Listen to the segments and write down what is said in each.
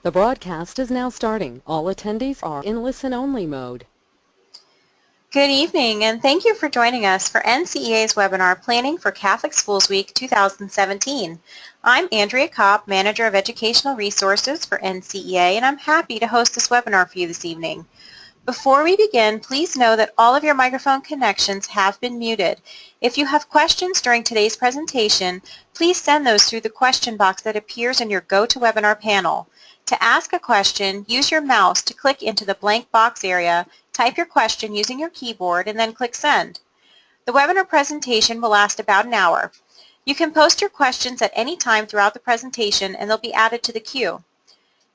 The broadcast is now starting. All attendees are in listen-only mode. Good evening, and thank you for joining us for NCEA's webinar, Planning for Catholic Schools Week 2017. I'm Andrea Kopp, Manager of Educational Resources for NCEA, and I'm happy to host this webinar for you this evening. Before we begin, please know that all of your microphone connections have been muted. If you have questions during today's presentation, please send those through the question box that appears in your GoToWebinar panel. To ask a question, use your mouse to click into the blank box area, type your question using your keyboard, and then click Send. The webinar presentation will last about an hour. You can post your questions at any time throughout the presentation, and they'll be added to the queue.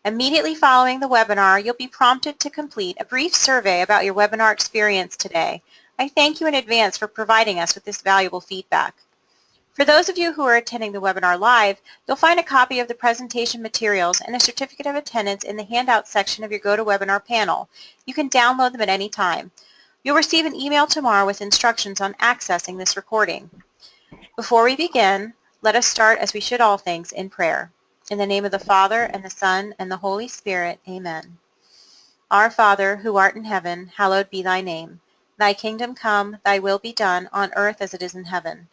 Immediately following the webinar, you'll be prompted to complete a brief survey about your webinar experience today. I thank you in advance for providing us with this valuable feedback. For those of you who are attending the webinar live, you'll find a copy of the presentation materials and a certificate of attendance in the handout section of your GoToWebinar panel. You can download them at any time. You'll receive an email tomorrow with instructions on accessing this recording. Before we begin, let us start, as we should all things, in prayer. In the name of the Father, and the Son, and the Holy Spirit, amen. Our Father, who art in heaven, hallowed be thy name. Thy kingdom come, thy will be done, on earth as it is in heaven.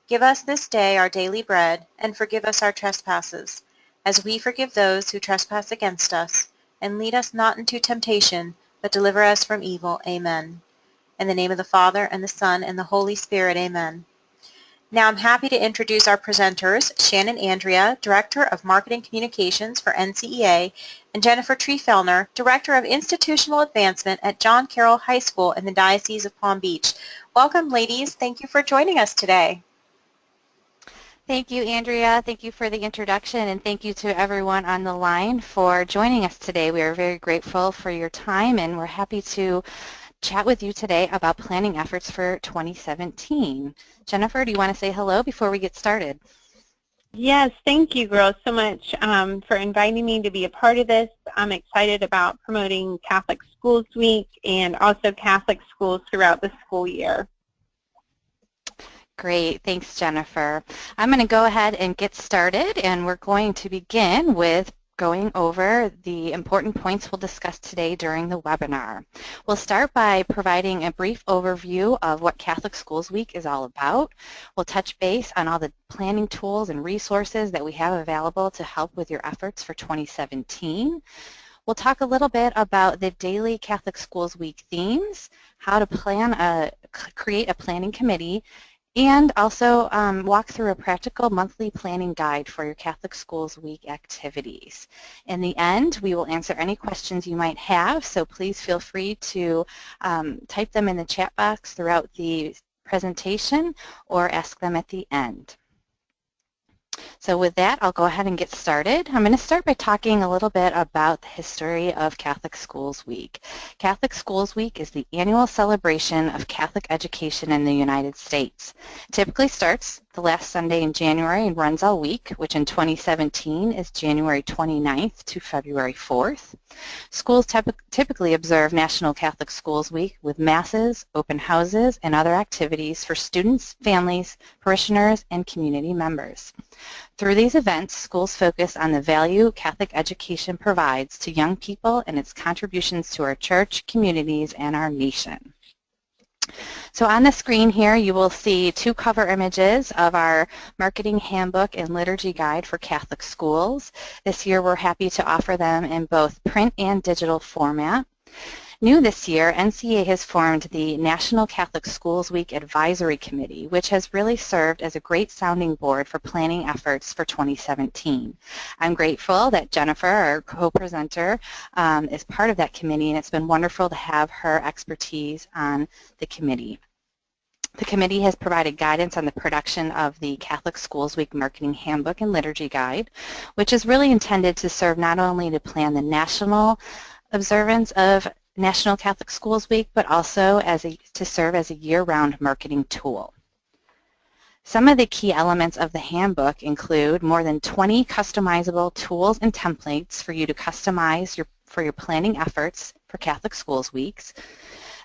Give us this day our daily bread, and forgive us our trespasses, as we forgive those who trespass against us. And lead us not into temptation, but deliver us from evil. Amen. In the name of the Father, and the Son, and the Holy Spirit, amen. Now I'm happy to introduce our presenters, Shannon Andrea, Director of Marketing Communications for NCEA, and Jennifer Treefellner, Director of Institutional Advancement at John Carroll High School in the Diocese of Palm Beach. Welcome, ladies. Thank you for joining us today. Thank you, Andrea. Thank you for the introduction, and thank you to everyone on the line for joining us today. We are very grateful for your time, and we're happy to chat with you today about planning efforts for 2017. Jennifer, do you want to say hello before we get started? Yes, thank you, girls, so much for inviting me to be a part of this. I'm excited about promoting Catholic Schools Week and also Catholic schools throughout the school year. Great. Thanks, Jennifer. I'm going to go ahead and get started, and we're going to begin with going over the important points we'll discuss today during the webinar. We'll start by providing a brief overview of what Catholic Schools Week is all about. We'll touch base on all the planning tools and resources that we have available to help with your efforts for 2017. We'll talk a little bit about the daily Catholic Schools Week themes, how to create a planning committee, and also walk through a practical monthly planning guide for your Catholic Schools Week activities. In the end, we will answer any questions you might have, so please feel free to type them in the chat box throughout the presentation or ask them at the end. So with that, I'll go ahead and get started. I'm going to start by talking a little bit about the history of Catholic Schools Week. Catholic Schools Week is the annual celebration of Catholic education in the United States. It typically starts the last Sunday in January and runs all week, which in 2017 is January 29th to February 4th. Schools typically observe National Catholic Schools Week with masses, open houses, and other activities for students, families, parishioners, and community members. Through these events, schools focus on the value Catholic education provides to young people and its contributions to our church, communities, and our nation. So on the screen here, you will see two cover images of our Marketing Handbook and Liturgy Guide for Catholic Schools. This year, we're happy to offer them in both print and digital format. New this year, NCEA has formed the National Catholic Schools Week Advisory Committee, which has really served as a great sounding board for planning efforts for 2017. I'm grateful that Jennifer, our co-presenter, is part of that committee, and it's been wonderful to have her expertise on the committee. The committee has provided guidance on the production of the Catholic Schools Week Marketing Handbook and Liturgy Guide, which is really intended to serve not only to plan the national observance of National Catholic Schools Week, but also to serve as a year-round marketing tool. Some of the key elements of the handbook include more than 20 customizable tools and templates for you to customize for your planning efforts for Catholic Schools Weeks,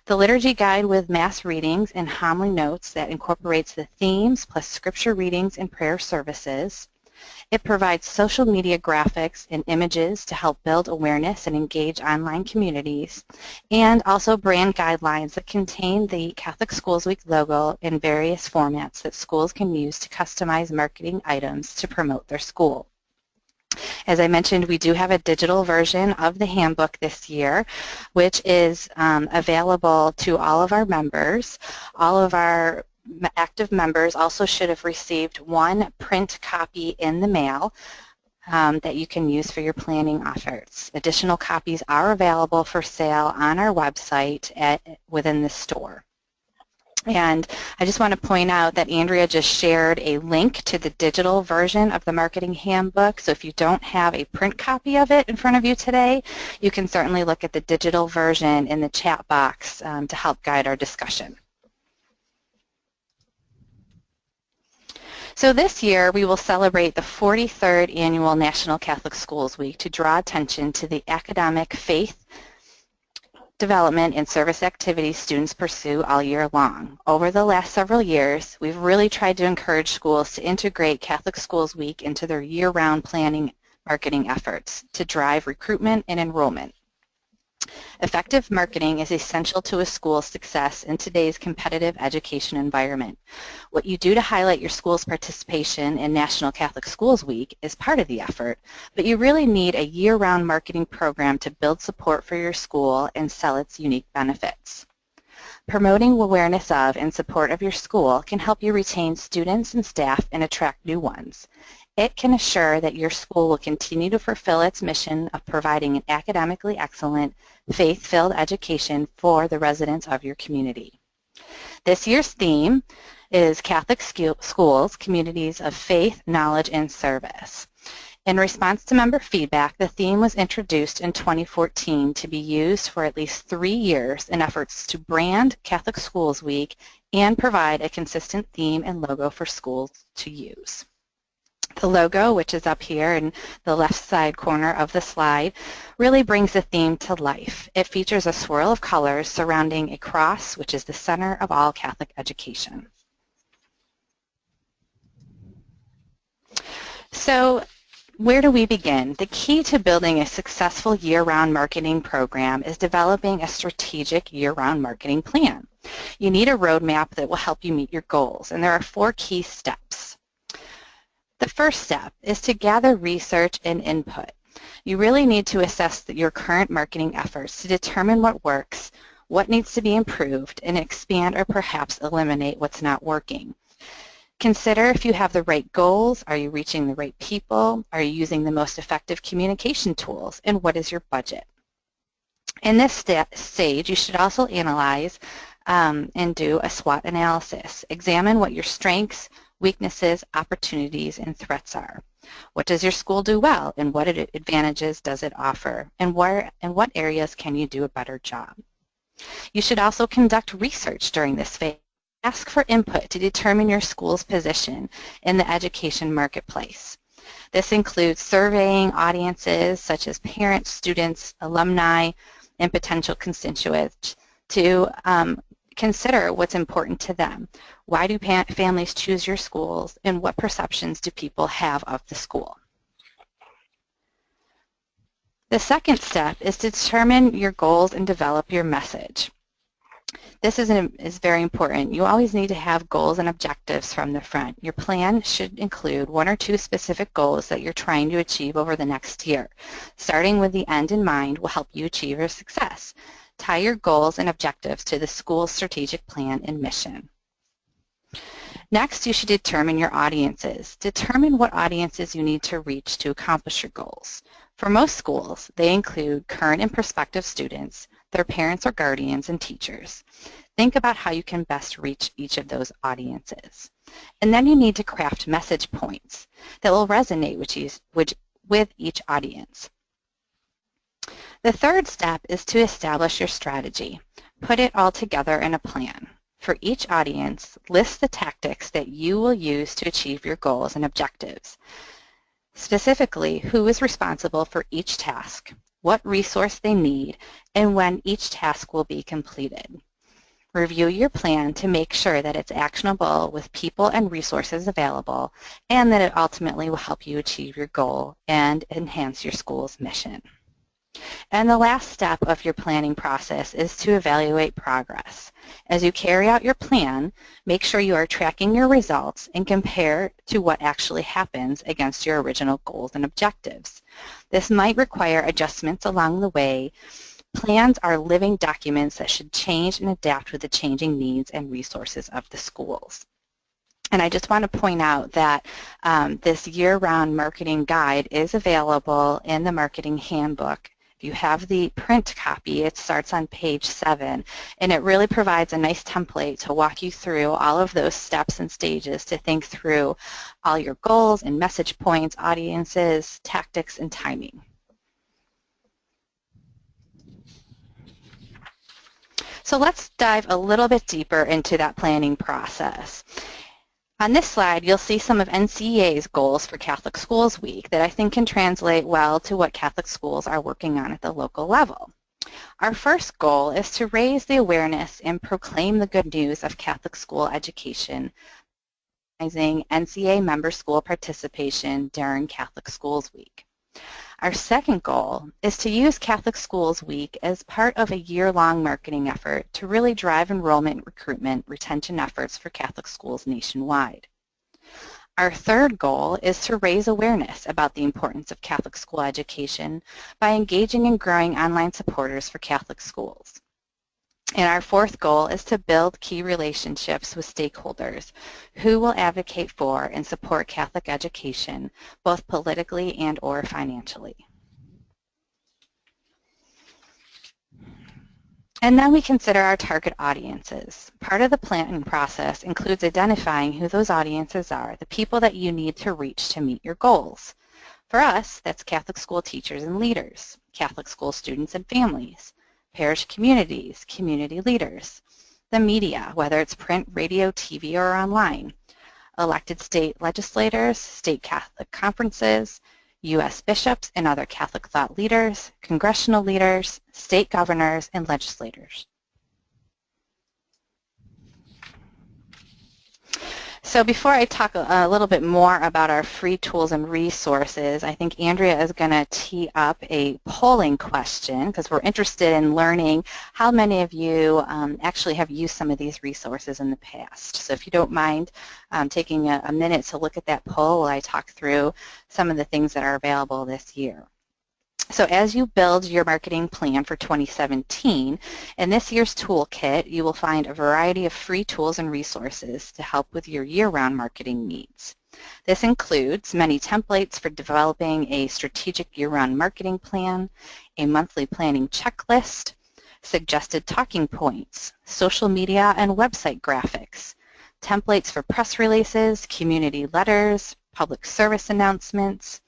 the liturgy guide with mass readings and homily notes that incorporates the themes plus scripture readings and prayer services, It provides social media graphics and images to help build awareness and engage online communities, and also brand guidelines that contain the Catholic Schools Week logo in various formats that schools can use to customize marketing items to promote their school. As I mentioned, we do have a digital version of the handbook this year, which is available to all of our members. All of our active members also should have received one print copy in the mail that you can use for your planning efforts. Additional copies are available for sale on our website within the store. And I just want to point out that Andrea just shared a link to the digital version of the marketing handbook. So if you don't have a print copy of it in front of you today, you can certainly look at the digital version in the chat box to help guide our discussion. So this year we will celebrate the 43rd Annual National Catholic Schools Week to draw attention to the academic, faith, development, and service activities students pursue all year long. Over the last several years, we've really tried to encourage schools to integrate Catholic Schools Week into their year-round planning marketing efforts to drive recruitment and enrollment. Effective marketing is essential to a school's success in today's competitive education environment. What you do to highlight your school's participation in National Catholic Schools Week is part of the effort, but you really need a year-round marketing program to build support for your school and sell its unique benefits. Promoting awareness of and support of your school can help you retain students and staff and attract new ones. It can assure that your school will continue to fulfill its mission of providing an academically excellent, faith-filled education for the residents of your community. This year's theme is Catholic Schools, Communities of Faith, Knowledge, and Service. In response to member feedback, the theme was introduced in 2014 to be used for at least 3 years in efforts to brand Catholic Schools Week and provide a consistent theme and logo for schools to use. The logo, which is up here in the left side corner of the slide, really brings the theme to life. It features a swirl of colors surrounding a cross, which is the center of all Catholic education. So, where do we begin? The key to building a successful year-round marketing program is developing a strategic year-round marketing plan. You need a roadmap that will help you meet your goals, and there are 4 key steps. The first step is to gather research and input. You really need to assess your current marketing efforts to determine what works, what needs to be improved, and expand or perhaps eliminate what's not working. Consider if you have the right goals, are you reaching the right people, are you using the most effective communication tools, and what is your budget? In this stage, you should also analyze and do a SWOT analysis. Examine what your strengths, weaknesses, opportunities, and threats are. What does your school do well, and what advantages does it offer, and what areas can you do a better job? You should also conduct research during this phase. Ask for input to determine your school's position in the education marketplace. This includes surveying audiences such as parents, students, alumni, and potential constituents to consider what's important to them. Why do families choose your schools, and what perceptions do people have of the school? The second step is to determine your goals and develop your message. This is very important. You always need to have goals and objectives from the front. Your plan should include 1 or 2 specific goals that you're trying to achieve over the next year. Starting with the end in mind will help you achieve your success. Tie your goals and objectives to the school's strategic plan and mission. Next, you should determine your audiences. Determine what audiences you need to reach to accomplish your goals. For most schools, they include current and prospective students, their parents or guardians, and teachers. Think about how you can best reach each of those audiences. And then you need to craft message points that will resonate with each audience. The third step is to establish your strategy. Put it all together in a plan. For each audience, list the tactics that you will use to achieve your goals and objectives. Specifically, who is responsible for each task, what resource they need, and when each task will be completed. Review your plan to make sure that it's actionable with people and resources available and that it ultimately will help you achieve your goal and enhance your school's mission. And the last step of your planning process is to evaluate progress. As you carry out your plan, make sure you are tracking your results and compare to what actually happens against your original goals and objectives. This might require adjustments along the way. Plans are living documents that should change and adapt with the changing needs and resources of the schools. And I just want to point out that this year-round marketing guide is available in the marketing handbook. If you have the print copy, it starts on page 7, and it really provides a nice template to walk you through all of those steps and stages to think through all your goals and message points, audiences, tactics, and timing. So let's dive a little bit deeper into that planning process. On this slide, you'll see some of NCEA's goals for Catholic Schools Week that I think can translate well to what Catholic schools are working on at the local level. Our first goal is to raise the awareness and proclaim the good news of Catholic school education, recognizing NCEA member school participation during Catholic Schools Week. Our second goal is to use Catholic Schools Week as part of a year-long marketing effort to really drive enrollment, recruitment, retention efforts for Catholic schools nationwide. Our third goal is to raise awareness about the importance of Catholic school education by engaging and growing online supporters for Catholic schools. And our fourth goal is to build key relationships with stakeholders who will advocate for and support Catholic education, both politically and or financially. And then we consider our target audiences. Part of the planning process includes identifying who those audiences are, the people that you need to reach to meet your goals. For us, that's Catholic school teachers and leaders, Catholic school students and families, parish communities, community leaders, the media, whether it's print, radio, TV, or online, elected state legislators, state Catholic conferences, U.S. bishops and other Catholic thought leaders, congressional leaders, state governors, and legislators. So before I talk a little bit more about our free tools and resources, I think Andrea is going to tee up a polling question because we're interested in learning how many of you actually have used some of these resources in the past. So if you don't mind taking a minute to look at that poll while I talk through some of the things that are available this year. So as you build your marketing plan for 2017, in this year's toolkit, you will find a variety of free tools and resources to help with your year-round marketing needs. This includes many templates for developing a strategic year-round marketing plan, a monthly planning checklist, suggested talking points, social media and website graphics, templates for press releases, community letters, public service announcements,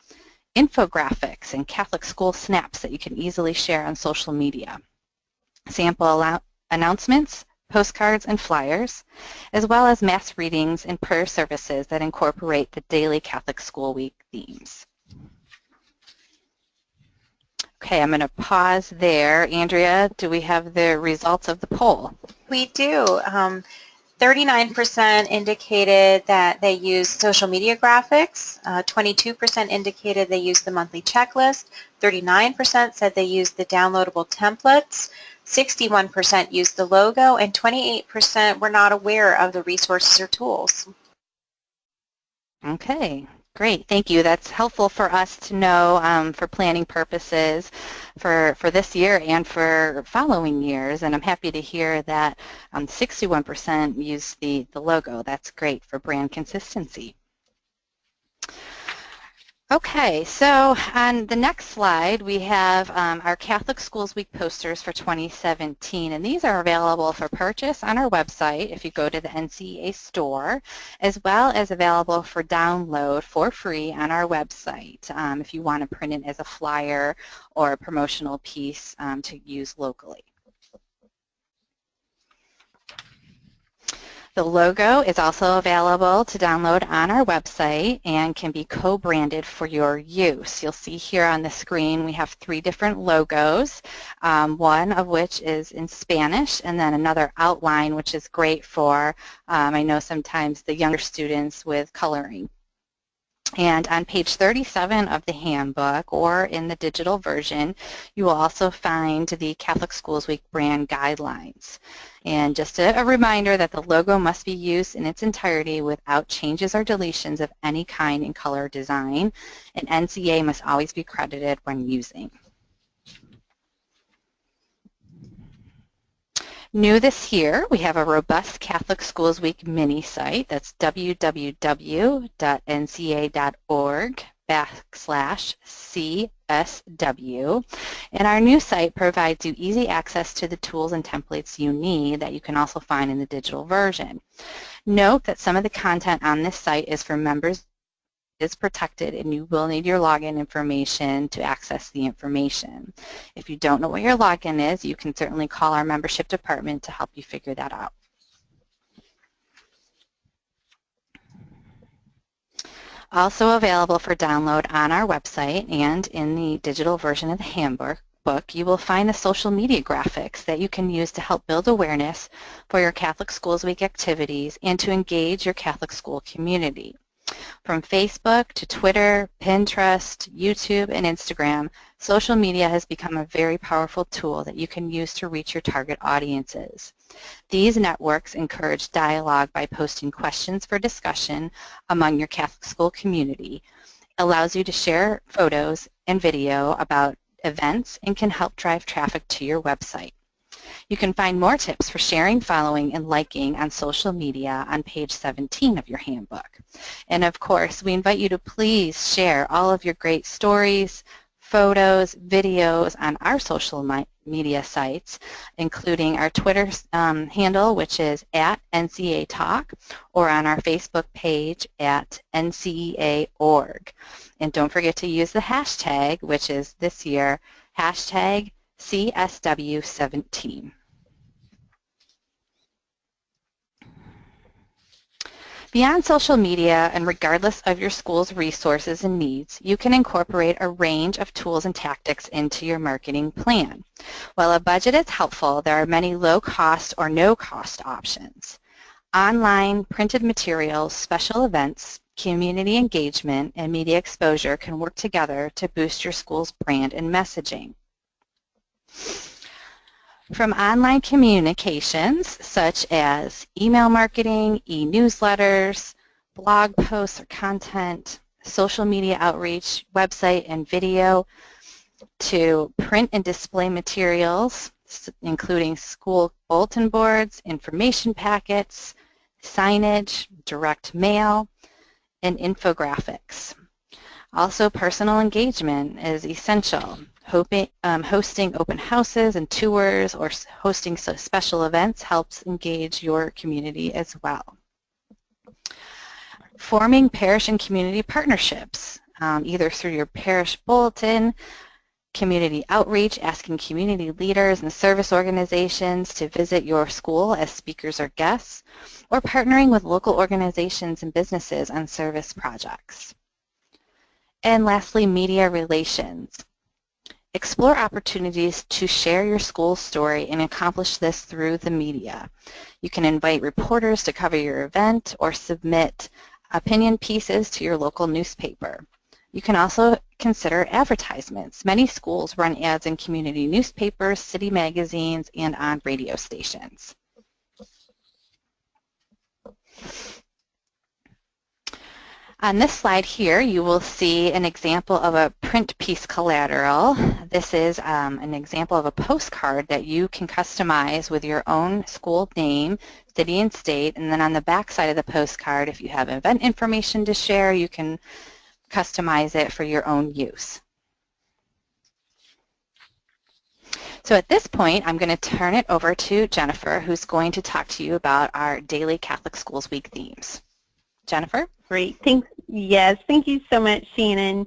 infographics and Catholic school snaps that you can easily share on social media, sample announcements, postcards, and flyers, as well as mass readings and prayer services that incorporate the daily Catholic School Week themes. Okay, I'm going to pause there. Andrea, do we have the results of the poll? We do. 39% indicated that they used social media graphics, 22% indicated they used the monthly checklist, 39% said they used the downloadable templates, 61% used the logo, and 28% were not aware of the resources or tools. Okay. Great, thank you. That's helpful for us to know for planning purposes for this year and for following years. And I'm happy to hear that 61% use the logo. That's great for brand consistency. Okay, so on the next slide we have our Catholic Schools Week posters for 2017, and these are available for purchase on our website if you go to the NCEA store, as well as available for download for free on our website if you want to print it as a flyer or a promotional piece to use locally. The logo is also available to download on our website and can be co-branded for your use. You'll see here on the screen we have 3 different logos, one of which is in Spanish, and then another outline, which is great for, I know sometimes the younger students with coloring. And on page 37 of the handbook, or in the digital version, you will also find the Catholic Schools Week brand guidelines. And just a reminder that the logo must be used in its entirety without changes or deletions of any kind in color or design, and NCEA must always be credited when using. New this year, we have a robust Catholic Schools Week mini site. That's www.ncea.org/CSW. And our new site provides you easy access to the tools and templates you need that you can also find in the digital version. Note that some of the content on this site is for members, is protected, and you will need your login information to access the information. If you don't know what your login is, you can certainly call our membership department to help you figure that out. Also available for download on our website and in the digital version of the handbook, you will find the social media graphics that you can use to help build awareness for your Catholic Schools Week activities and to engage your Catholic school community. From Facebook to Twitter, Pinterest, YouTube, and Instagram, social media has become a very powerful tool that you can use to reach your target audiences. These networks encourage dialogue by posting questions for discussion among your Catholic school community, allows you to share photos and video about events, and can help drive traffic to your website. You can find more tips for sharing, following, and liking on social media on page 17 of your handbook. And of course, we invite you to please share all of your great stories, photos, videos on our social media sites, including our Twitter handle, which is @NCEA Talk, or on our Facebook page @NCEA.org. And don't forget to use the hashtag, which is this year, hashtag CSW17. Beyond social media, and regardless of your school's resources and needs, you can incorporate a range of tools and tactics into your marketing plan. While a budget is helpful, there are many low-cost or no-cost options. Online, printed materials, special events, community engagement, and media exposure can work together to boost your school's brand and messaging. From online communications, such as email marketing, e-newsletters, blog posts or content, social media outreach, website and video, to print and display materials, including school bulletin boards, information packets, signage, direct mail, and infographics. Also, personal engagement is essential. Hosting open houses and tours or hosting special events helps engage your community as well. Forming parish and community partnerships, either through your parish bulletin, community outreach, asking community leaders and service organizations to visit your school as speakers or guests, or partnering with local organizations and businesses on service projects. And lastly, media relations. Explore opportunities to share your school's story and accomplish this through the media. You can invite reporters to cover your event or submit opinion pieces to your local newspaper. You can also consider advertisements. Many schools run ads in community newspapers, city magazines, and on radio stations. On this slide here, you will see an example of a print piece collateral. This is an example of a postcard that you can customize with your own school name, city and state, and then on the back side of the postcard, if you have event information to share, you can customize it for your own use. So at this point, I'm going to turn it over to Jennifer, who's going to talk to you about our daily Catholic Schools Week themes. Jennifer? Great. Thanks. Yes, thank you so much, Shannon.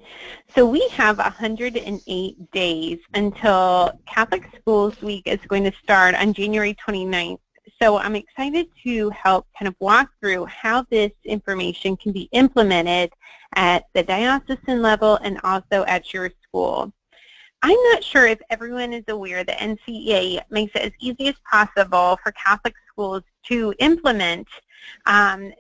So we have 108 days until Catholic Schools Week is going to start on January 29th. So I'm excited to help kind of walk through how this information can be implemented at the diocesan level and also at your school. I'm not sure if everyone is aware that NCEA makes it as easy as possible for Catholic schools to implement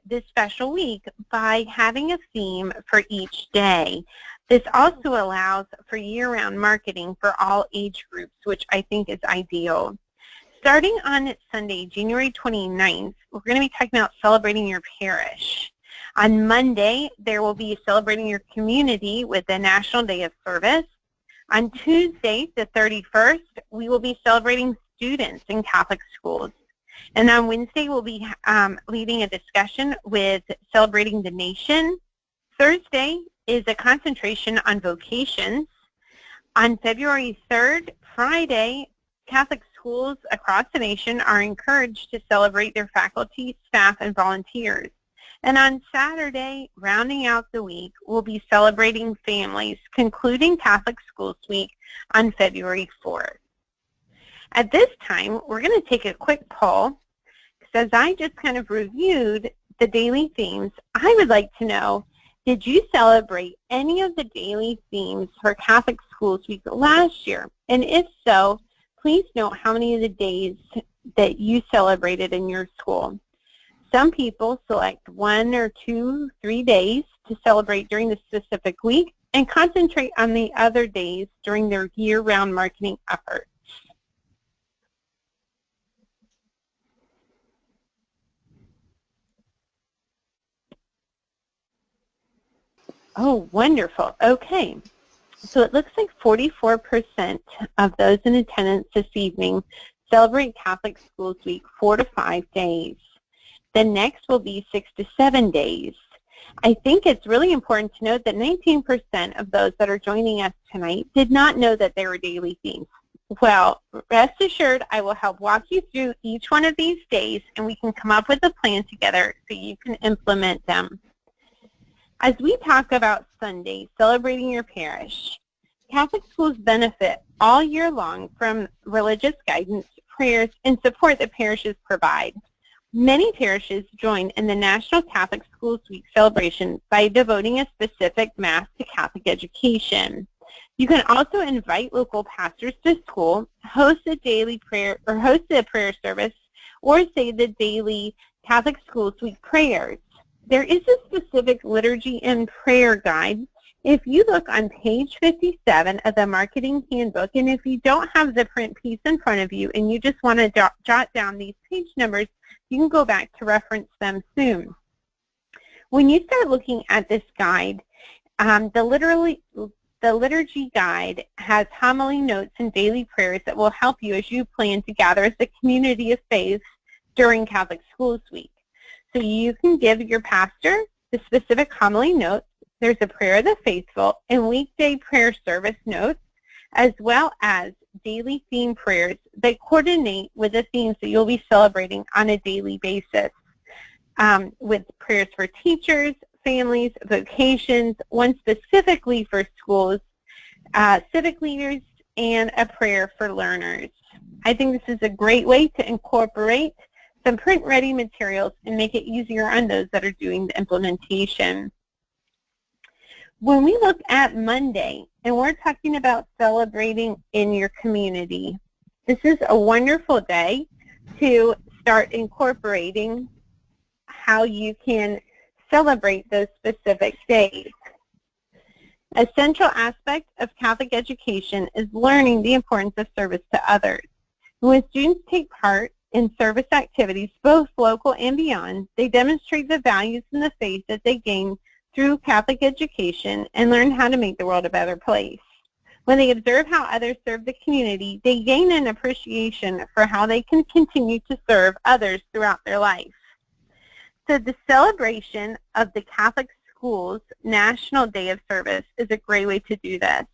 this special week by having a theme for each day. This also allows for year-round marketing for all age groups, which I think is ideal. Starting on Sunday, January 29th, we're going to be talking about celebrating your parish. On Monday, there will be celebrating your community with the National Day of Service. On Tuesday, the 31st, we will be celebrating students in Catholic schools. And on Wednesday, we'll be leading a discussion with celebrating the nation. Thursday is a concentration on vocations. On February 3rd, Friday, Catholic schools across the nation are encouraged to celebrate their faculty, staff, and volunteers. And on Saturday, rounding out the week, we'll be celebrating families, concluding Catholic Schools Week on February 4th. At this time, we're going to take a quick poll, because as I just kind of reviewed the daily themes, I would like to know, did you celebrate any of the daily themes for Catholic Schools Week last year? And if so, please note how many of the days that you celebrated in your school. Some people select 1 or 2, 3 days to celebrate during the specific week and concentrate on the other days during their year-round marketing efforts. Oh, wonderful. Okay. So it looks like 44% of those in attendance this evening celebrate Catholic Schools Week 4 to 5 days. The next will be 6 to 7 days. I think it's really important to note that 19% of those that are joining us tonight did not know that they were daily themes. Well, rest assured, I will help walk you through each one of these days, and we can come up with a plan together so you can implement them. As we talk about Sunday, celebrating your parish, Catholic schools benefit all year long from religious guidance, prayers, and support that parishes provide. Many parishes join in the National Catholic Schools Week celebration by devoting a specific Mass to Catholic education. You can also invite local pastors to school, host a daily prayer or host a prayer service, or say the daily Catholic Schools Week prayers. There is a specific liturgy and prayer guide. If you look on page 57 of the marketing handbook, and if you don't have the print piece in front of you and you just want to jot down these page numbers, you can go back to reference them soon. When you start looking at this guide, the liturgy guide has homily notes and daily prayers that will help you as you plan to gather as a community of faith during Catholic Schools Week. So you can give your pastor the specific homily notes. There's a prayer of the faithful and weekday prayer service notes, as well as daily theme prayers that coordinate with the themes that you'll be celebrating on a daily basis, with prayers for teachers, families, vocations, one specifically for schools, civic leaders, and a prayer for learners. I think this is a great way to incorporate some print-ready materials and make it easier on those that are doing the implementation. When we look at Monday, and we're talking about celebrating in your community, this is a wonderful day to start incorporating how you can celebrate those specific days. A central aspect of Catholic education is learning the importance of service to others. When students take part in service activities, both local and beyond, they demonstrate the values and the faith that they gain through Catholic education and learn how to make the world a better place. When they observe how others serve the community, they gain an appreciation for how they can continue to serve others throughout their life. So the celebration of the Catholic Schools National Day of Service is a great way to do this.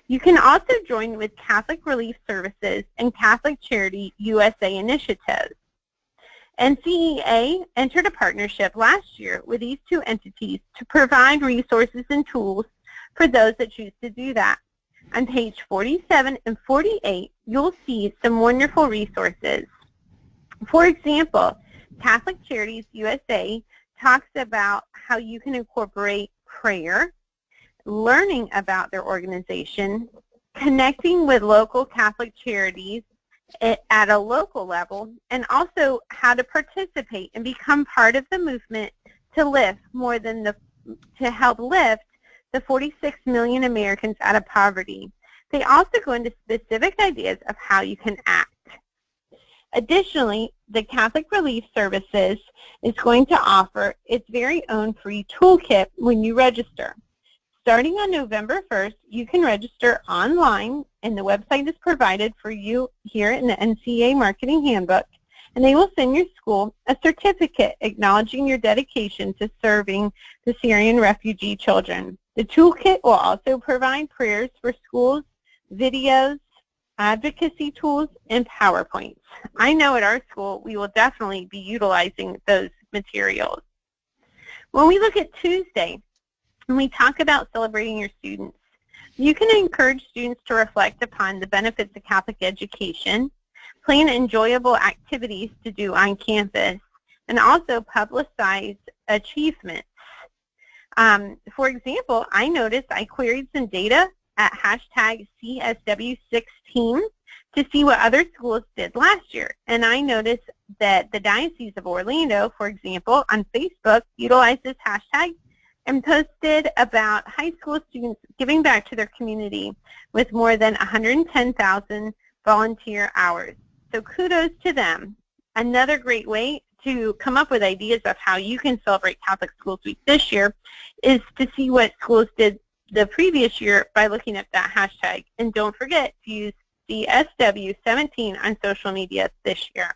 You can also join with Catholic Relief Services and Catholic Charity USA initiatives. NCEA entered a partnership last year with these two entities to provide resources and tools for those that choose to do that. On page 47 and 48, you'll see some wonderful resources. For example, Catholic Charities USA talks about how you can incorporate prayer, learning about their organization, connecting with local Catholic charities at a local level, and also how to participate and become part of the movement to help lift the 46 million Americans out of poverty. They also go into specific ideas of how you can act. Additionally, the Catholic Relief Services is going to offer its very own free toolkit when you register. Starting on November 1st, you can register online, and the website is provided for you here in the NCEA Marketing Handbook, and they will send your school a certificate acknowledging your dedication to serving the Syrian refugee children. The toolkit will also provide prayers for schools, videos, advocacy tools, and PowerPoints. I know at our school we will definitely be utilizing those materials. When we look at Tuesday, when we talk about celebrating your students, you can encourage students to reflect upon the benefits of Catholic education, plan enjoyable activities to do on campus, and also publicize achievements. For example, I noticed I queried some data at hashtag CSW16 to see what other schools did last year. And I noticed that the Diocese of Orlando, for example, on Facebook utilized this hashtag and posted about high school students giving back to their community with more than 110,000 volunteer hours. So kudos to them. Another great way to come up with ideas of how you can celebrate Catholic Schools Week this year is to see what schools did the previous year by looking at that hashtag. And don't forget to use CSW17 on social media this year.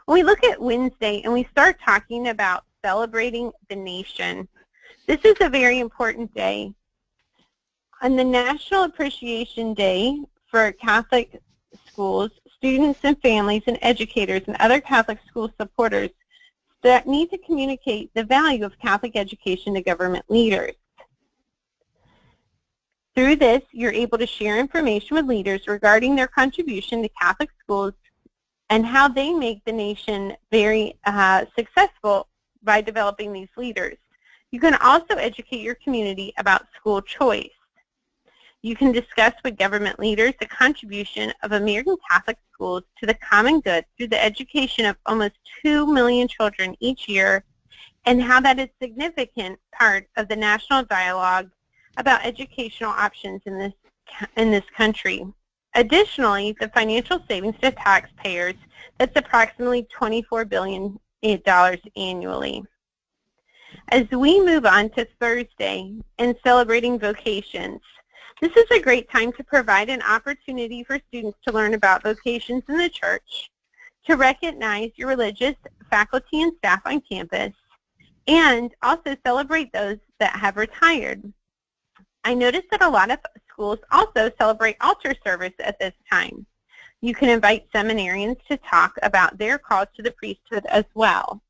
When we look at Wednesday and we start talking about celebrating the nation, this is a very important day. On the National Appreciation Day for Catholic schools, students and families and educators and other Catholic school supporters that need to communicate the value of Catholic education to government leaders. Through this, you're able to share information with leaders regarding their contribution to Catholic schools and how they make the nation very successful by developing these leaders. You can also educate your community about school choice. You can discuss with government leaders the contribution of American Catholic schools to the common good through the education of almost 2 million children each year, and how that is a significant part of the national dialogue about educational options in this country. Additionally, the financial savings to taxpayers, that's approximately $24 billion annually. As we move on to Thursday and celebrating vocations, this is a great time to provide an opportunity for students to learn about vocations in the church, to recognize your religious faculty and staff on campus, and also celebrate those that have retired. I noticed that a lot of schools also celebrate altar service at this time. You can invite seminarians to talk about their calls to the priesthood as well.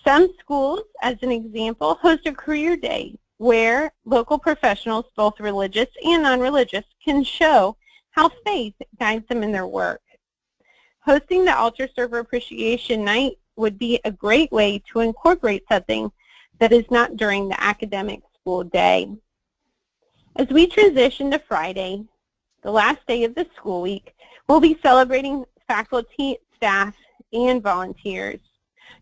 Some schools, as an example, host a career day where local professionals, both religious and non-religious, can show how faith guides them in their work. Hosting the Altar Server Appreciation Night would be a great way to incorporate something that is not during the academic school day. As we transition to Friday, the last day of the school week, we'll be celebrating faculty, staff, and volunteers.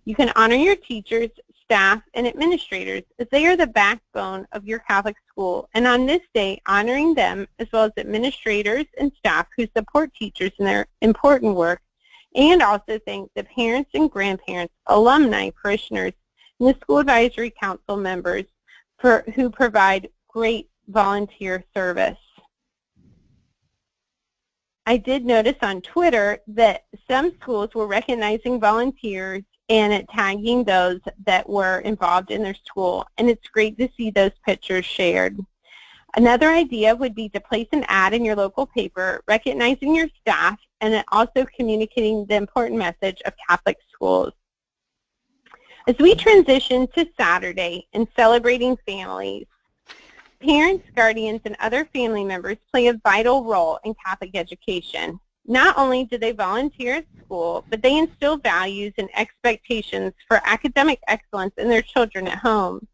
You can honor your teachers, staff, and administrators as they are the backbone of your Catholic school. And on this day, honoring them as well as administrators and staff who support teachers in their important work, and also thank the parents and grandparents, alumni, parishioners, and the school advisory council members who provide great volunteer service. I did notice on Twitter that some schools were recognizing volunteers and tagging those that were involved in their school, and it's great to see those pictures shared. Another idea would be to place an ad in your local paper recognizing your staff and also communicating the important message of Catholic schools. As we transition to Saturday and celebrating families, parents, guardians, and other family members play a vital role in Catholic education. Not only do they volunteer at school, but they instill values and expectations for academic excellence in their children at home.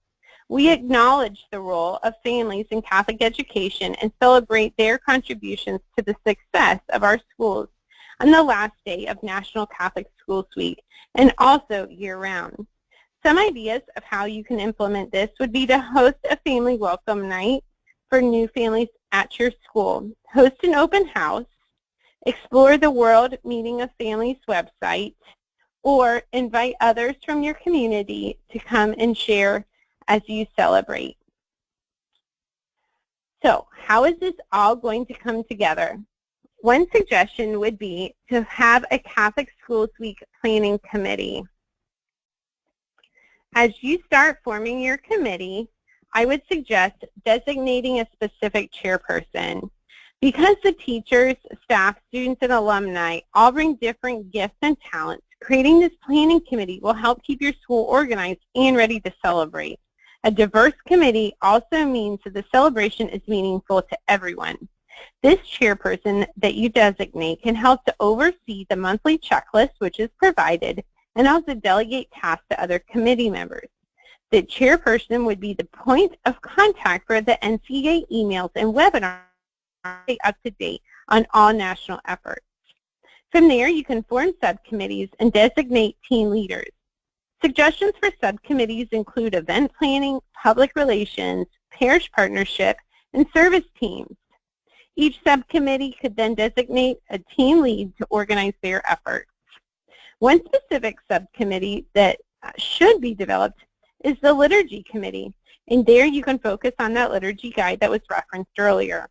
We acknowledge the role of families in Catholic education and celebrate their contributions to the success of our schools on the last day of National Catholic Schools Week and also year-round. Some ideas of how you can implement this would be to host a family welcome night for new families at your school, host an open house, explore the World Meeting of Families website, or invite others from your community to come and share as you celebrate. So, how is this all going to come together? One suggestion would be to have a Catholic Schools Week Planning Committee. As you start forming your committee, I would suggest designating a specific chairperson. Because the teachers, staff, students, and alumni all bring different gifts and talents, creating this planning committee will help keep your school organized and ready to celebrate. A diverse committee also means that the celebration is meaningful to everyone. This chairperson that you designate can help to oversee the monthly checklist which is provided and also delegate tasks to other committee members. The chairperson would be the point of contact for the NCEA emails and webinars up to date on all national efforts. From there, you can form subcommittees and designate team leaders. Suggestions for subcommittees include event planning, public relations, parish partnership, and service teams. Each subcommittee could then designate a team lead to organize their efforts. One specific subcommittee that should be developed is the Liturgy Committee, and there you can focus on that liturgy guide that was referenced earlier.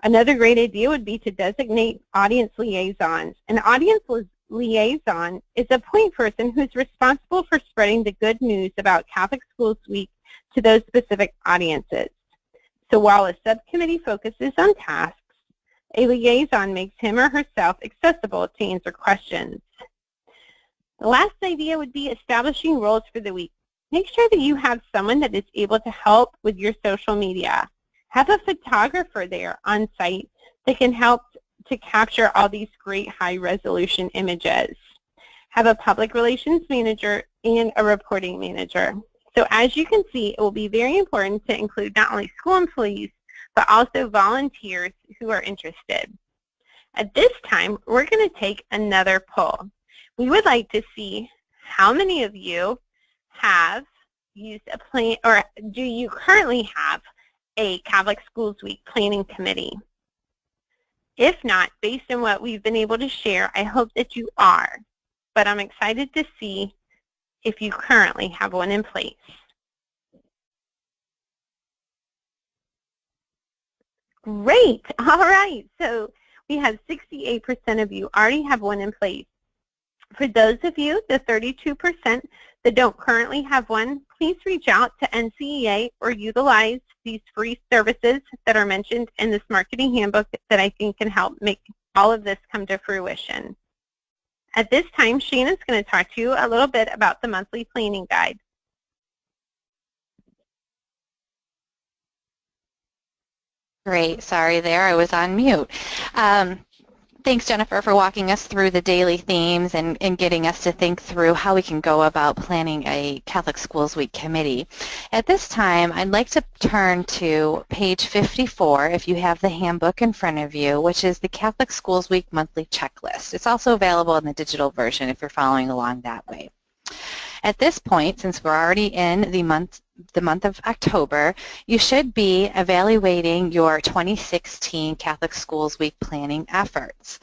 Another great idea would be to designate audience liaisons. An audience liaison is a point person who's responsible for spreading the good news about Catholic Schools Week to those specific audiences. So while a subcommittee focuses on tasks, a liaison makes him or herself accessible to answer questions. The last idea would be establishing roles for the week. Make sure that you have someone that is able to help with your social media. Have a photographer there on site that can help to capture all these great high-resolution images. Have a public relations manager and a reporting manager. So as you can see, it will be very important to include not only school employees, but also volunteers who are interested. At this time, we're going to take another poll. We would like to see how many of you have used a plan, or do you currently have a Catholic Schools Week Planning Committee? If not, based on what we've been able to share, I hope that you are. But I'm excited to see if you currently have one in place. Great. All right. So we have 68% of you already have one in place. For those of you, the 32% that don't currently have one, please reach out to NCEA or utilize these free services that are mentioned in this marketing handbook that I think can help make all of this come to fruition. At this time, Shannon's going to talk to you a little bit about the monthly planning guide. Great. Sorry there, I was on mute. Thanks, Jennifer, for walking us through the daily themes and getting us to think through how we can go about planning a Catholic Schools Week committee. At this time, I'd like to turn to page 54, if you have the handbook in front of you, which is the Catholic Schools Week monthly checklist. It's also available in the digital version if you're following along that way. At this point, since we're already in the month of October, you should be evaluating your 2016 Catholic Schools Week planning efforts.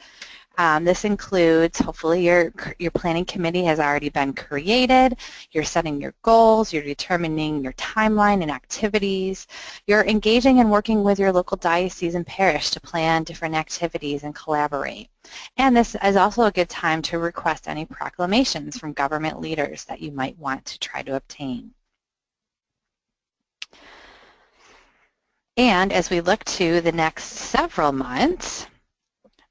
This includes, hopefully, your planning committee has already been created, you're setting your goals, you're determining your timeline and activities, you're engaging and working with your local diocese and parish to plan different activities and collaborate. And this is also a good time to request any proclamations from government leaders that you might want to try to obtain. And as we look to the next several months,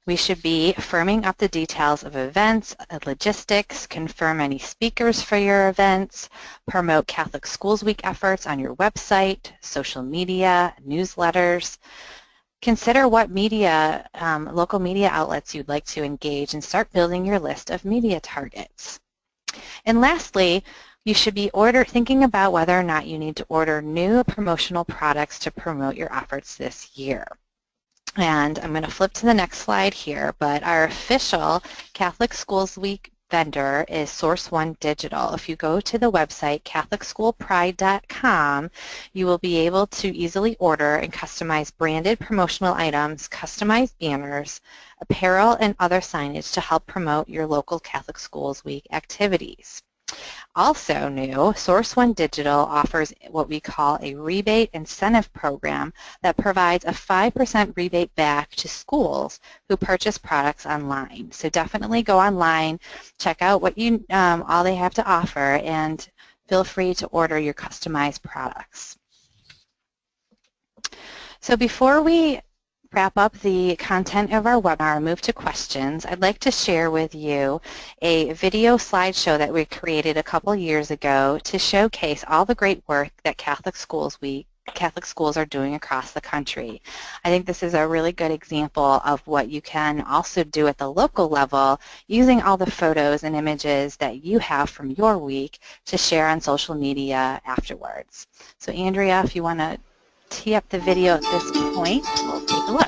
we should be firming up the details of events, logistics, confirm any speakers for your events, promote Catholic Schools Week efforts on your website, social media, newsletters, Consider what media, local media outlets you'd like to engage and start building your list of media targets. And lastly, you should be thinking about whether or not you need to order new promotional products to promote your efforts this year. And I'm going to flip to the next slide here, but our official Catholic Schools Week vendor is Source One Digital. If you go to the website catholicschoolpride.com, you will be able to easily order and customize branded promotional items, customized banners, apparel, and other signage to help promote your local Catholic Schools Week activities. Also new, Source One Digital offers what we call a rebate incentive program that provides a 5% rebate back to schools who purchase products online. So definitely go online, check out what all they have to offer, and feel free to order your customized products. So before we wrap up the content of our webinar and move to questions, I'd like to share with you a video slideshow that we created a couple years ago to showcase all the great work that Catholic schools are doing across the country. I think this is a really good example of what you can also do at the local level using all the photos and images that you have from your week to share on social media afterwards. So Andrea, if you want to tee up the video at this point, we'll take a look.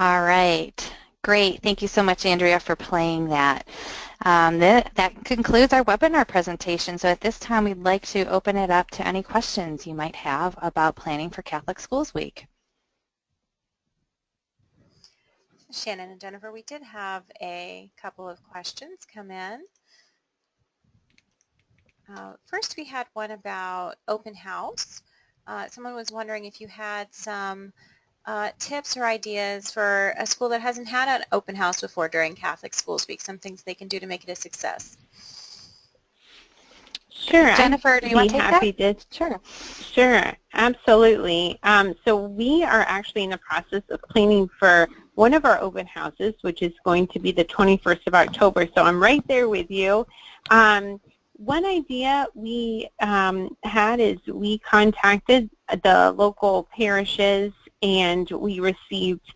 All right, great. Thank you so much, Andrea, for playing that. That concludes our webinar presentation. So at this time, we'd like to open it up to any questions you might have about planning for Catholic Schools Week. Shannon and Jennifer, we did have a couple of questions come in. First, we had one about open house. Someone was wondering if you had some tips or ideas for a school that hasn't had an open house before during Catholic Schools Week, some things they can do to make it a success. Sure. Jennifer, do you want to take that? Sure. Sure, absolutely. So we are actually in the process of planning for one of our open houses, which is going to be the 21st of October. So I'm right there with you. One idea we had is we contacted the local parishes, and we received,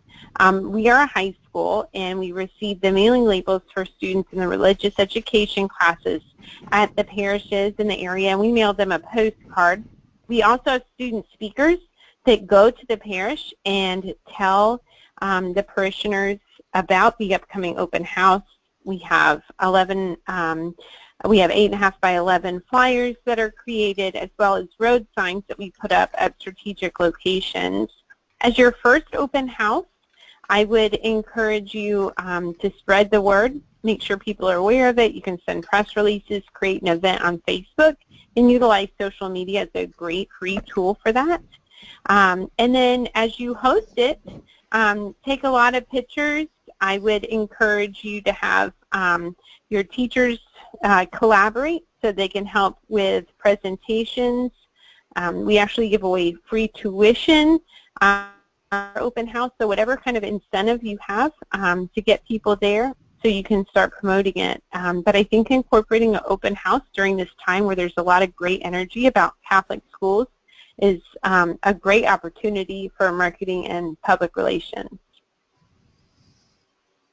we are a high school, and we received the mailing labels for students in the religious education classes at the parishes in the area, and we mailed them a postcard. We also have student speakers that go to the parish and tell the parishioners about the upcoming open house. We have 8.5 by 11 flyers that are created, as well as road signs that we put up at strategic locations. As your first open house, I would encourage you to spread the word, make sure people are aware of it. You can send press releases, create an event on Facebook, and utilize social media as a great free tool for that. And then as you host it, take a lot of pictures. I would encourage you to have your teachers collaborate so they can help with presentations. We actually give away free tuition our open house, so whatever kind of incentive you have to get people there so you can start promoting it. But I think incorporating an open house during this time where there's a lot of great energy about Catholic schools is a great opportunity for marketing and public relations.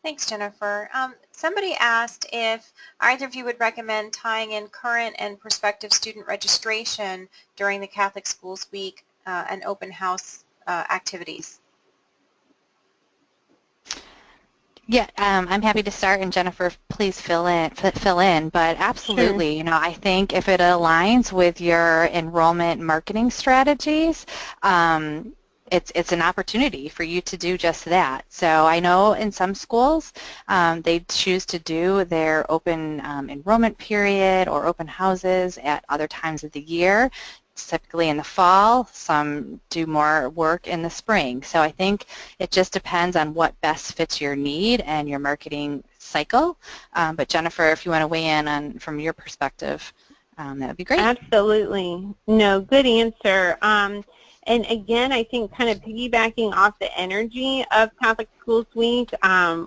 Thanks, Jennifer. Somebody asked if either of you would recommend tying in current and prospective student registration during the Catholic Schools Week and open house activities. Yeah, I'm happy to start, and Jennifer, please fill in. But absolutely, Sure. I think if it aligns with your enrollment marketing strategies, it's an opportunity for you to do just that. So I know in some schools they choose to do their open enrollment period or open houses at other times of the year. Typically in the fall, some do more work in the spring. So I think it just depends on what best fits your need and your marketing cycle. But Jennifer, if you want to weigh in on from your perspective, that would be great. Absolutely. No, good answer. And again, I think kind of piggybacking off the energy of Catholic Schools Week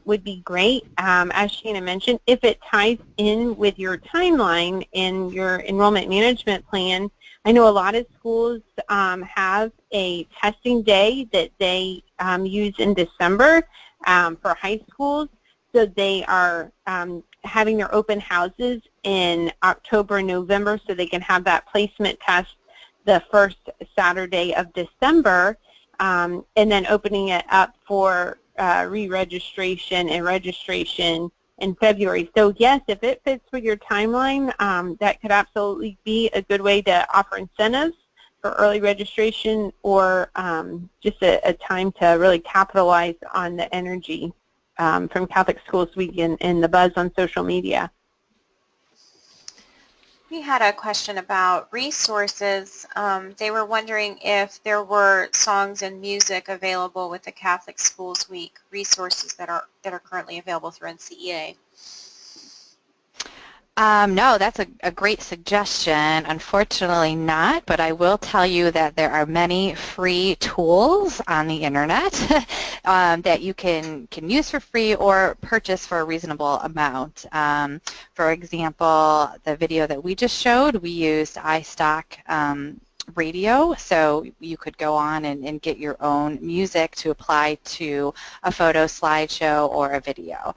would be great. As Shannon mentioned, if it ties in with your timeline and your enrollment management plan, I know a lot of schools have a testing day that they use in December for high schools. So they are having their open houses in October and November so they can have that placement test the first Saturday of December, and then opening it up for re-registration and registration in February. So yes, if it fits with your timeline, that could absolutely be a good way to offer incentives for early registration, or just a time to really capitalize on the energy from Catholic Schools Week and the buzz on social media. We had a question about resources. They were wondering if there were songs and music available with the Catholic Schools Week resources that are currently available through NCEA. No, that's a great suggestion. Unfortunately not, but I will tell you that there are many free tools on the internet that you can use for free or purchase for a reasonable amount. For example, the video that we just showed, we used iStock radio, so you could go on and get your own music to apply to a photo slideshow or a video.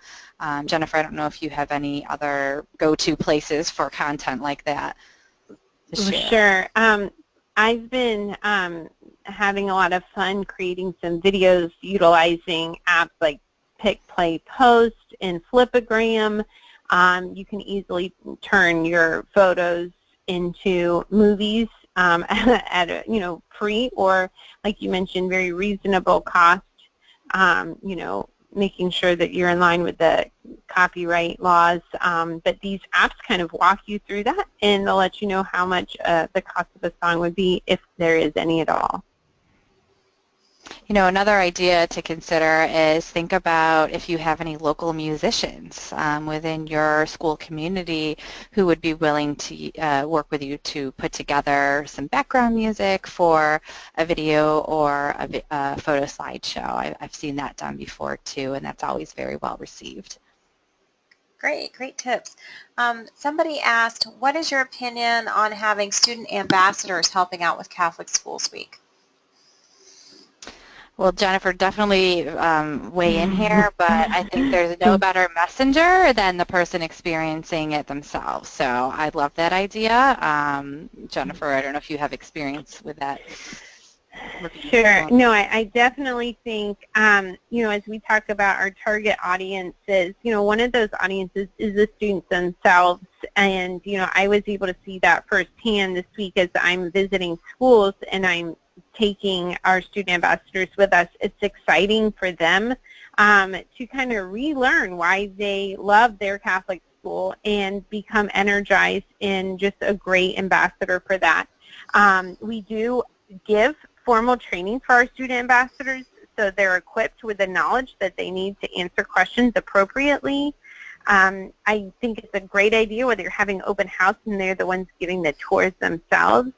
Jennifer, I don't know if you have any other go-to places for content like that to share. Sure. I've been having a lot of fun creating some videos utilizing apps like Pick, Play, Post and Flipagram. You can easily turn your photos into movies at a free or, like you mentioned, very reasonable cost. making sure that you're in line with the copyright laws. But these apps kind of walk you through that, and they'll let you know how much the cost of a song would be, if there is any at all. You know, another idea to consider is think about if you have any local musicians within your school community who would be willing to work with you to put together some background music for a video or a photo slideshow. I've seen that done before too, and that's always very well received. Great tips. Somebody asked, what is your opinion on having student ambassadors helping out with Catholic Schools Week? Well, Jennifer, definitely weigh in here, but I think there's no better messenger than the person experiencing it themselves. So I love that idea. Jennifer, I don't know if you have experience with that. Sure. No, I definitely think, you know, as we talk about our target audiences, you know, one of those audiences is the students themselves. And, you know, I was able to see that firsthand this week as I'm visiting schools and I'm taking our student ambassadors with us. It's exciting for them to kind of relearn why they love their Catholic school and become energized in just a great ambassador for that. We do give formal training for our student ambassadors so they're equipped with the knowledge that they need to answer questions appropriately. I think it's a great idea whether you're having open house and they're the ones giving the tours themselves.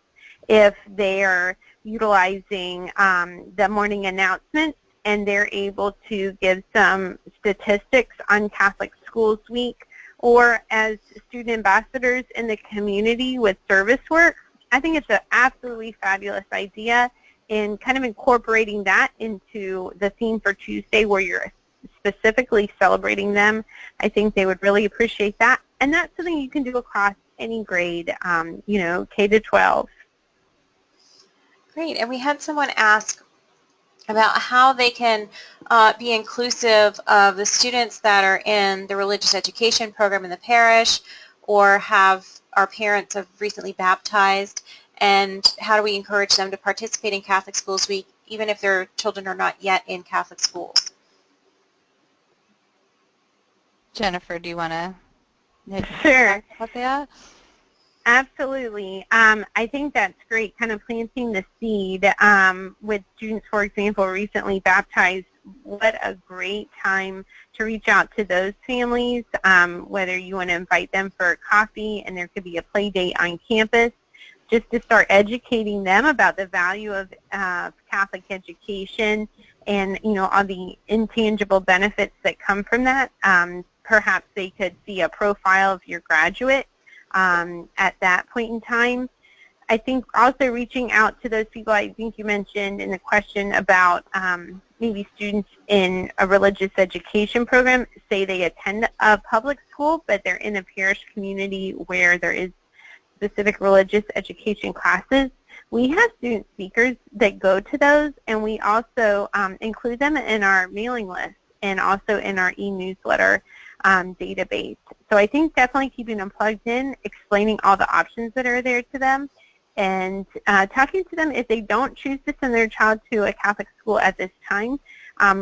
If they are utilizing the morning announcements and they're able to give some statistics on Catholic Schools Week, or as student ambassadors in the community with service work, I think it's an absolutely fabulous idea, and kind of incorporating that into the theme for Tuesday where you're specifically celebrating them. I think they would really appreciate that, and that's something you can do across any grade, you know, K to 12. Great, and we had someone ask about how they can be inclusive of the students that are in the religious education program in the parish, or our parents have recently baptized, and how do we encourage them to participate in Catholic Schools Week even if their children are not yet in Catholic schools? Jennifer, do you want to Sure. talk about that? Absolutely. I think that's great, kind of planting the seed with students, for example, recently baptized. What a great time to reach out to those families, whether you want to invite them for a coffee and there could be a play date on campus, just to start educating them about the value of Catholic education and, you know, all the intangible benefits that come from that. Perhaps they could see a profile of your graduate at that point in time. I think also reaching out to those people, I think you mentioned in the question about maybe students in a religious education program, say they attend a public school, but they're in a parish community where there is specific religious education classes. We have student speakers that go to those, and we also include them in our mailing list and also in our e-newsletter database. So I think definitely keeping them plugged in, explaining all the options that are there to them, and talking to them if they don't choose to send their child to a Catholic school at this time,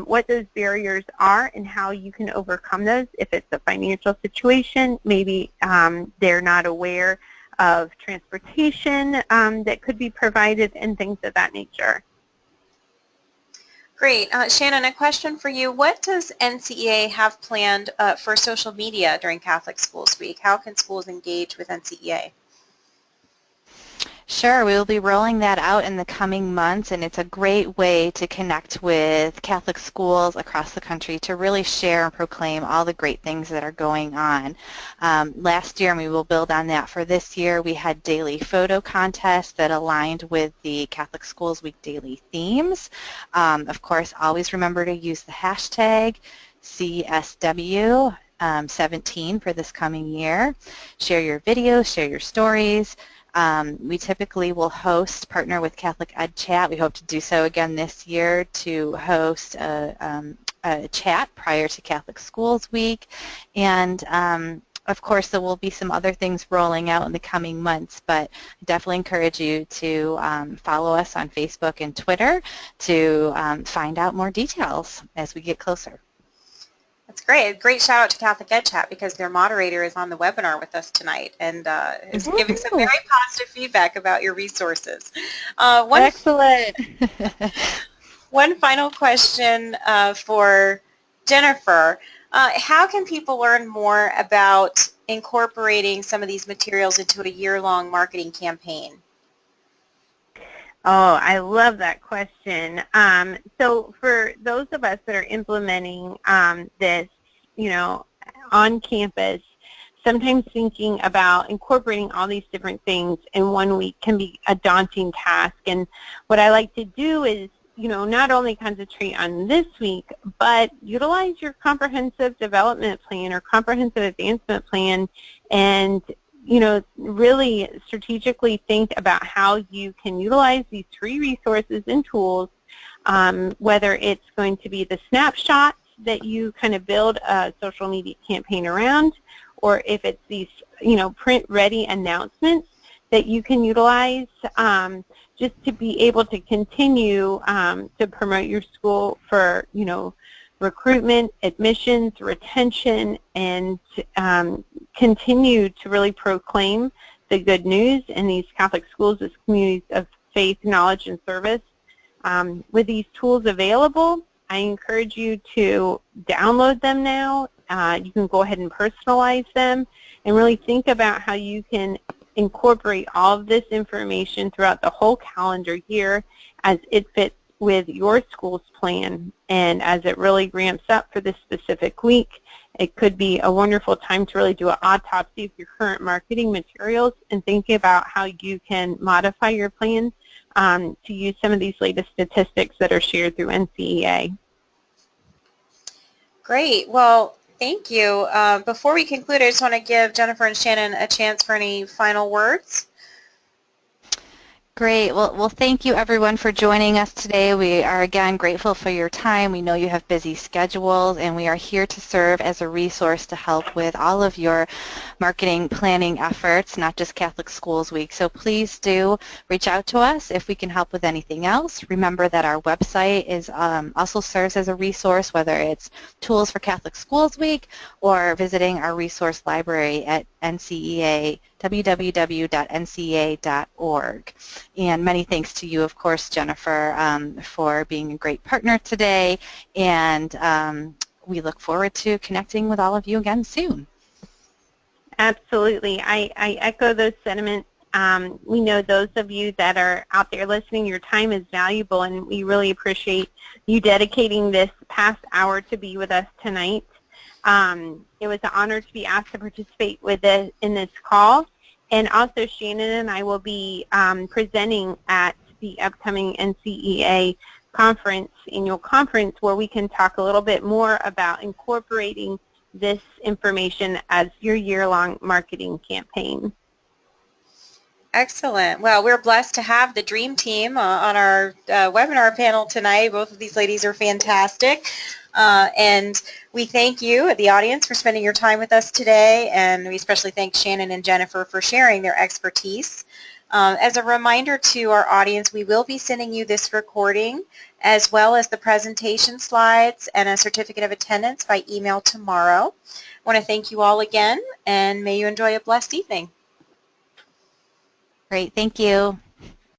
what those barriers are and how you can overcome those. If it's a financial situation, maybe they're not aware of transportation that could be provided and things of that nature. Great. Shannon, a question for you. What does NCEA have planned for social media during Catholic Schools Week? How can schools engage with NCEA? Sure, we will be rolling that out in the coming months, and it's a great way to connect with Catholic schools across the country to really share and proclaim all the great things that are going on. Last year, and we will build on that for this year, we had daily photo contests that aligned with the Catholic Schools Week daily themes. Of course, always remember to use the hashtag CSW 17 for this coming year. Share your videos, share your stories. We typically will partner with Catholic Ed Chat. We hope to do so again this year to host a chat prior to Catholic Schools Week. And of course, there will be some other things rolling out in the coming months, but I definitely encourage you to follow us on Facebook and Twitter to find out more details as we get closer. That's great. Great shout out to Catholic Ed Chat because their moderator is on the webinar with us tonight and is giving some very positive feedback about your resources. Excellent. One final question for Jennifer. How can people learn more about incorporating some of these materials into a year-long marketing campaign? Oh, I love that question. So for those of us that are implementing this, on campus, sometimes thinking about incorporating all these different things in 1 week can be a daunting task. And what I like to do is, not only concentrate on this week, but utilize your comprehensive development plan or comprehensive advancement plan and really strategically think about how you can utilize these free resources and tools, whether it's going to be the snapshots that you kind of build a social media campaign around, or if it's these, print-ready announcements that you can utilize just to be able to continue to promote your school for, recruitment, admissions, retention, and continue to really proclaim the good news in these Catholic schools as communities of faith, knowledge, and service. With these tools available, I encourage you to download them now. You can go ahead and personalize them and really think about how you can incorporate all of this information throughout the whole calendar year as it fits with your school's plan, and as it really ramps up for this specific week, it could be a wonderful time to really do an autopsy of your current marketing materials and think about how you can modify your plan to use some of these latest statistics that are shared through NCEA. Great. Well, thank you. Before we conclude, I just want to give Jennifer and Shannon a chance for any final words. Great. Well, thank you everyone for joining us today. We are again grateful for your time. We know you have busy schedules, and we are here to serve as a resource to help with all of your marketing planning efforts, not just Catholic Schools Week. So please do reach out to us if we can help with anything else. Remember that our website is also serves as a resource, whether it's tools for Catholic Schools Week or visiting our resource library at NCEA, www.ncea.org. And many thanks to you, of course, Jennifer, for being a great partner today. And we look forward to connecting with all of you again soon. Absolutely. I echo those sentiments. We know those of you that are out there listening, your time is valuable, and we really appreciate you dedicating this past hour to be with us tonight. It was an honor to be asked to participate in this call. And also, Shannon and I will be presenting at the upcoming NCEA conference, annual conference, where we can talk a little bit more about incorporating this information as your year-long marketing campaign. Excellent. Well, we're blessed to have the Dream Team on our webinar panel tonight. Both of these ladies are fantastic. And we thank you, the audience, for spending your time with us today, and we especially thank Shannon and Jennifer for sharing their expertise. As a reminder to our audience, we will be sending you this recording as well as the presentation slides and a certificate of attendance by email tomorrow. I want to thank you all again, and may you enjoy a blessed evening. Great. Thank you.